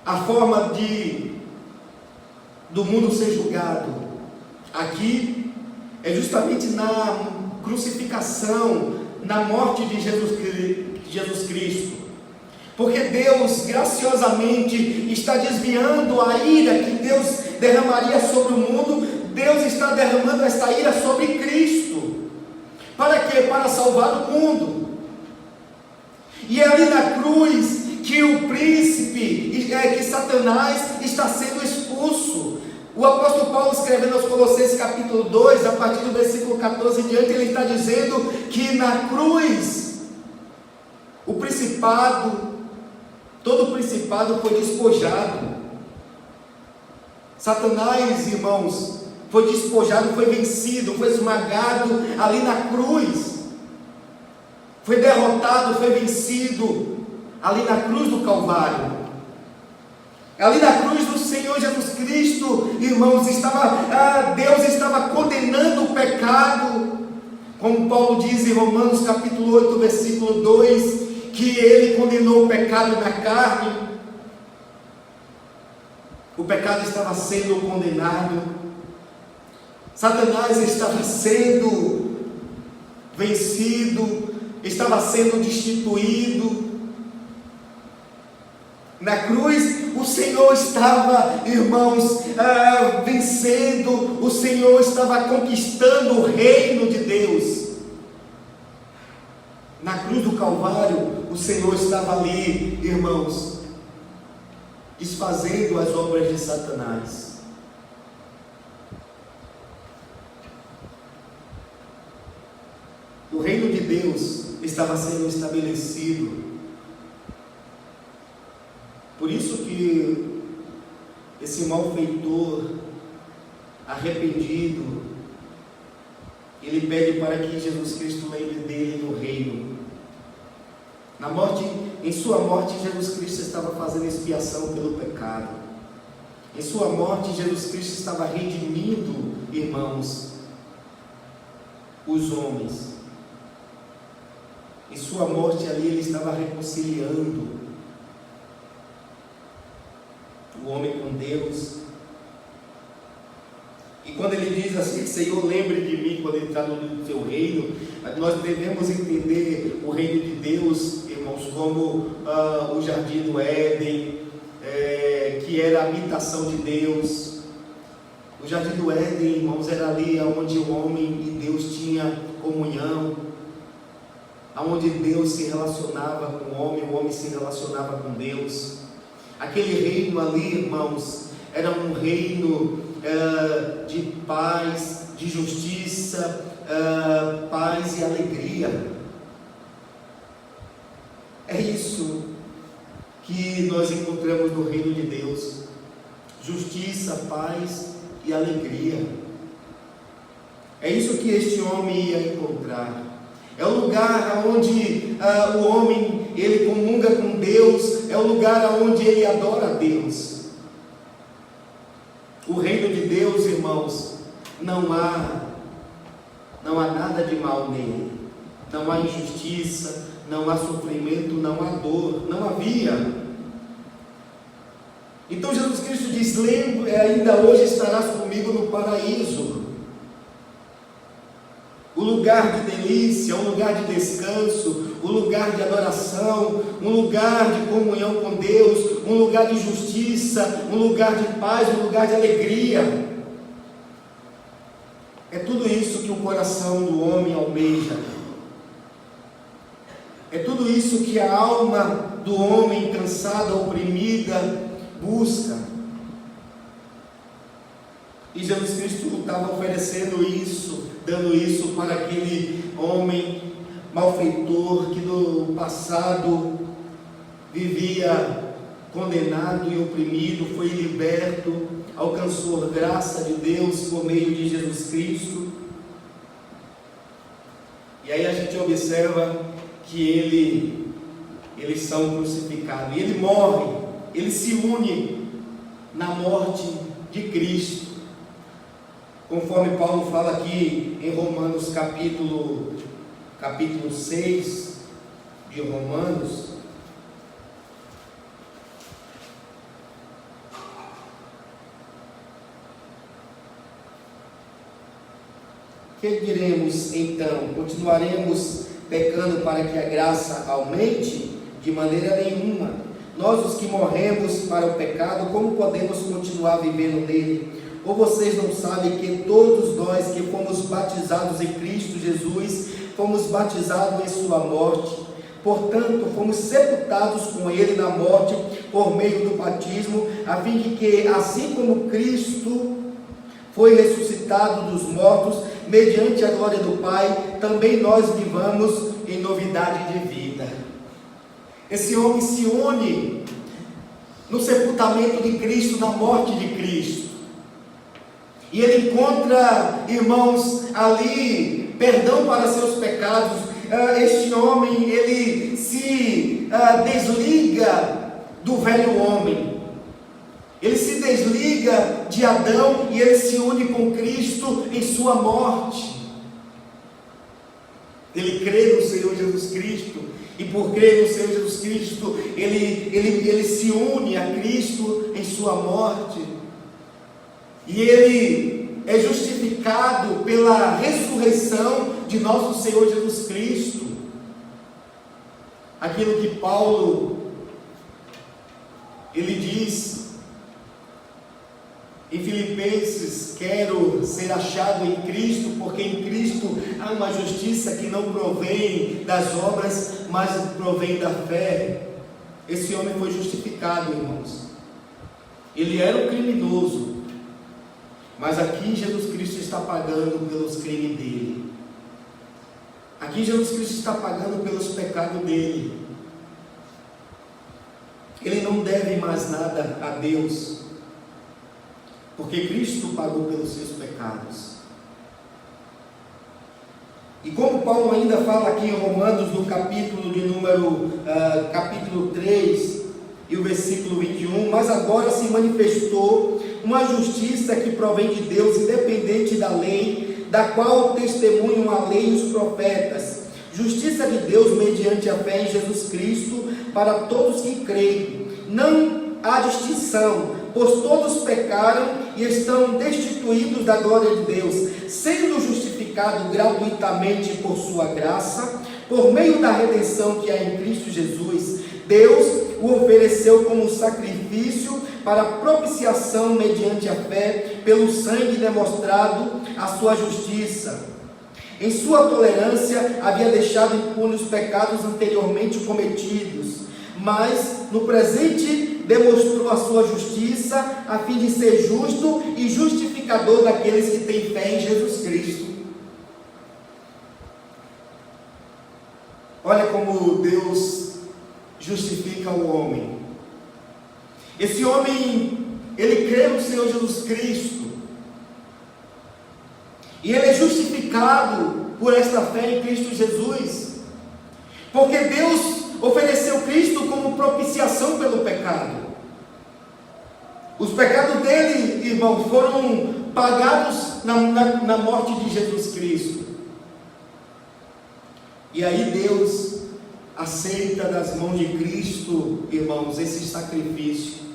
a forma do mundo ser julgado aqui é justamente na crucificação, na morte de Jesus Cristo, porque Deus graciosamente está desviando a ira que Deus derramaria sobre o mundo. Deus está derramando esta ira sobre Cristo. Para quê? Para salvar o mundo. E é ali na cruz que o príncipe, que Satanás está sendo expulso. O apóstolo Paulo, escrevendo aos Colossenses capítulo 2, a partir do versículo 14 em diante, ele está dizendo que na cruz, o principado, todo o principado foi despojado. Satanás, irmãos, foi despojado, foi vencido, foi esmagado ali na cruz. Foi derrotado, foi vencido ali na cruz do Calvário. Ali na cruz do Senhor Jesus Cristo, irmãos, Deus estava condenando o pecado, como Paulo diz em Romanos capítulo 8, versículo 2, que Ele condenou o pecado na carne. O pecado estava sendo condenado, Satanás estava sendo vencido, estava sendo destituído. Na cruz, o Senhor estava, irmãos, vencendo, o Senhor estava conquistando o reino de Deus. Na cruz do Calvário, o Senhor estava ali, irmãos, desfazendo as obras de Satanás. O reino de Deus estava sendo estabelecido. Por isso que esse malfeitor arrependido, ele pede para que Jesus Cristo lembre dele no reino. Em sua morte, Jesus Cristo estava fazendo expiação pelo pecado. Em sua morte, Jesus Cristo estava redimindo, irmãos, os homens. Em sua morte ali, ele estava reconciliando o homem com Deus. E quando ele diz assim, Senhor, lembre de mim quando entrar no seu reino, nós devemos entender o reino de Deus, irmãos, como o jardim do Éden, que era a habitação de Deus. O jardim do Éden, irmãos, era ali onde o homem e Deus tinha comunhão, onde Deus se relacionava com o homem se relacionava com Deus. Aquele reino ali, irmãos, era um reino de paz, de justiça, paz e alegria. É isso que nós encontramos no reino de Deus: justiça, paz e alegria. É isso que este homem ia encontrar. É o lugar onde o homem, ele comunga com Deus, é o lugar onde ele adora a Deus. O reino de Deus, irmãos, não há nada de mal nele, não há injustiça, não há sofrimento, não há dor, não havia. Então Jesus Cristo diz: lembre, ainda hoje estarás comigo no paraíso. O lugar de delícia, um lugar de descanso, um lugar de adoração, um lugar de comunhão com Deus, um lugar de justiça, um lugar de paz, um lugar de alegria. É tudo isso que o coração do homem almeja. É tudo isso que a alma do homem cansada, oprimida, busca. E Jesus Cristo estava oferecendo isso, dando isso para aquele homem malfeitor que no passado vivia condenado e oprimido, foi liberto, alcançou graça de Deus por meio de Jesus Cristo. E aí a gente observa que eles são crucificados, e ele morre, ele se une na morte de Cristo. Conforme Paulo fala aqui em Romanos capítulo 6 de Romanos, que diremos então? Continuaremos pecando para que a graça aumente? De maneira nenhuma. Nós, os que morremos para o pecado, como podemos continuar vivendo nele? Ou vocês não sabem que todos nós que fomos batizados em Cristo Jesus, fomos batizados em sua morte? Portanto, fomos sepultados com ele na morte por meio do batismo, a fim de que, assim como Cristo foi ressuscitado dos mortos, mediante a glória do Pai, também nós vivamos em novidade de vida. Esse homem se une no sepultamento de Cristo, na morte de Cristo. E ele encontra, irmãos, ali perdão para seus pecados. Este homem, ele se desliga do velho homem. Ele se desliga de Adão e ele se une com Cristo em sua morte. Ele crê no Senhor Jesus Cristo, e por crer no Senhor Jesus Cristo, ele se une a Cristo em sua morte. E ele é justificado pela ressurreição de nosso Senhor Jesus Cristo. Aquilo que Paulo, ele diz em Filipenses: quero ser achado em Cristo, porque em Cristo há uma justiça que não provém das obras, mas provém da fé. Esse homem foi justificado, irmãos. Ele era um criminoso, mas aqui Jesus Cristo está pagando pelos crimes dele. Aqui Jesus Cristo está pagando pelos pecados dele. Ele não deve mais nada a Deus, porque Cristo pagou pelos seus pecados. E como Paulo ainda fala aqui em Romanos, no capítulo de número capítulo 3 e o versículo 21, mas agora se manifestou uma justiça que provém de Deus, independente da lei, da qual testemunham a lei e os profetas, justiça de Deus mediante a fé em Jesus Cristo, para todos que creem. Não há distinção, pois todos pecaram e estão destituídos da glória de Deus, sendo justificado gratuitamente por sua graça, por meio da redenção que há em Cristo Jesus. Deus o ofereceu como sacrifício para propiciação mediante a fé, pelo sangue demonstrado a sua justiça. Em sua tolerância havia deixado impunes os pecados anteriormente cometidos, mas no presente demonstrou a sua justiça, a fim de ser justo e justificador daqueles que têm fé em Jesus Cristo. Olha como Deus justifica o homem. Esse homem, ele crê no Senhor Jesus Cristo, e ele é justificado por esta fé em Cristo Jesus, porque Deus ofereceu Cristo como propiciação pelo pecado. Os pecados dele, irmãos, foram pagados na morte de Jesus Cristo. E aí Deus aceita das mãos de Cristo, irmãos, esse sacrifício.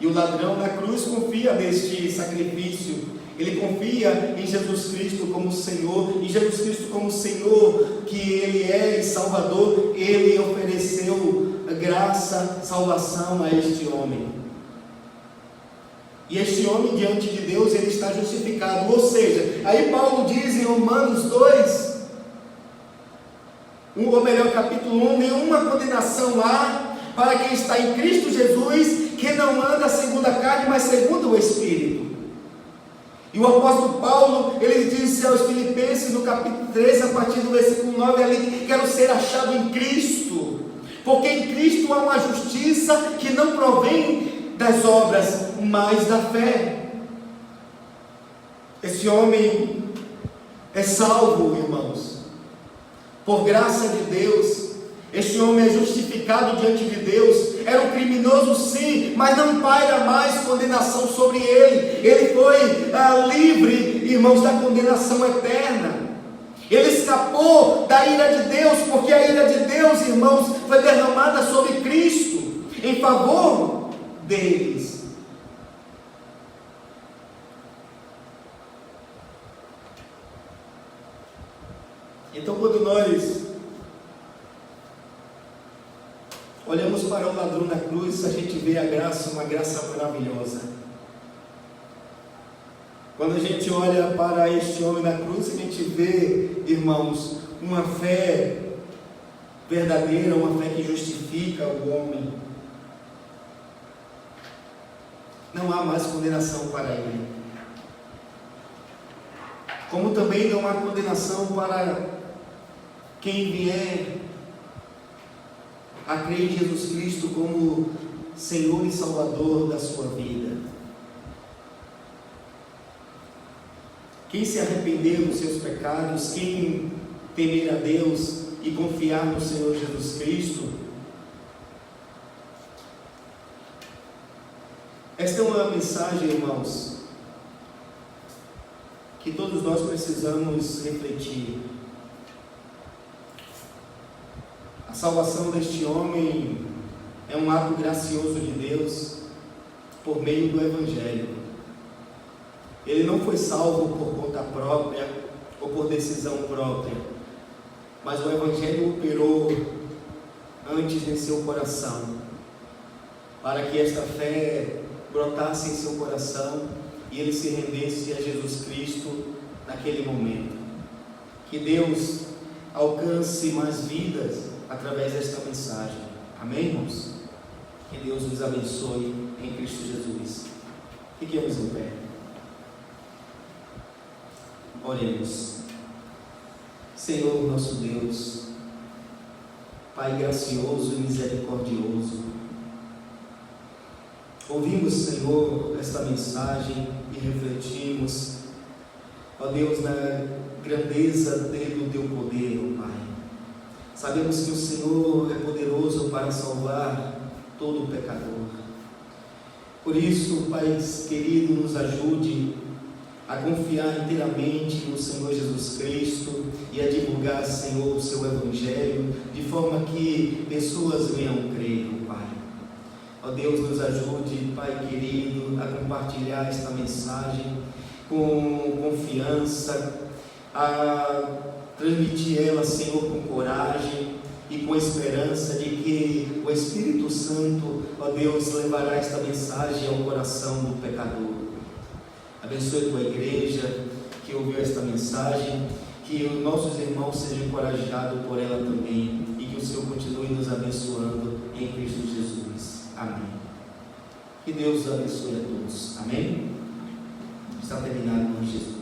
E o ladrão na cruz confia neste sacrifício. Ele confia em Jesus Cristo como Senhor, e Jesus Cristo como Senhor que Ele é e Salvador, Ele ofereceu graça, salvação a este homem. E este homem diante de Deus, ele está justificado. Ou seja, aí Paulo diz em Romanos 2, ou melhor, capítulo 1, nenhuma condenação há para quem está em Cristo Jesus, que não anda segundo a carne, mas segundo o Espírito. E o apóstolo Paulo, ele disse aos Filipenses no capítulo 3, a partir do versículo 9 ali: quero ser achado em Cristo, porque em Cristo há uma justiça que não provém das obras, mas da fé. Esse homem é salvo, irmãos, por graça de Deus. Este homem é justificado diante de Deus. Era um criminoso, sim, mas não paira mais condenação sobre ele. Ele foi livre, irmãos, da condenação eterna. Ele escapou da ira de Deus, porque a ira de Deus, irmãos, foi derramada sobre Cristo em favor deles. Então, quando nós olhamos para o ladrão na cruz, a gente vê a graça, uma graça maravilhosa. Quando a gente olha para este homem na cruz, a gente vê, irmãos, uma fé verdadeira, uma fé que justifica o homem. Não há mais condenação para ele. Como também não há condenação para quem vier a crer em Jesus Cristo como Senhor e Salvador da sua vida. Quem se arrepender dos seus pecados, quem temer a Deus e confiar no Senhor Jesus Cristo, esta é uma mensagem, irmãos, que todos nós precisamos refletir. A salvação deste homem é um ato gracioso de Deus por meio do Evangelho. Ele não foi salvo por conta própria ou por decisão própria, mas o Evangelho operou antes em seu coração, para que esta fé brotasse em seu coração e ele se rendesse a Jesus Cristo naquele momento. Que Deus alcance mais vidas através desta mensagem. Amém, irmãos? Que Deus nos abençoe em Cristo Jesus. Fiquemos em pé. Oremos. Senhor nosso Deus, Pai gracioso e misericordioso, ouvimos, Senhor, esta mensagem e refletimos, ó Deus, na grandeza do Teu poder, ó Pai. Sabemos que o Senhor é poderoso para salvar todo pecador. Por isso, Pai querido, nos ajude a confiar inteiramente no Senhor Jesus Cristo e a divulgar, Senhor, o Seu Evangelho, de forma que pessoas venham crer, ó Pai. Ó Deus, nos ajude, Pai querido, a compartilhar esta mensagem com confiança, a transmitir ela, Senhor, com coragem e com esperança de que o Espírito Santo, ó Deus, levará esta mensagem ao coração do pecador. Abençoe a Tua igreja que ouviu esta mensagem, que os nossos irmãos sejam encorajados por ela também e que o Senhor continue nos abençoando em Cristo Jesus. Amém. Que Deus abençoe a todos. Amém? Está terminado em Jesus.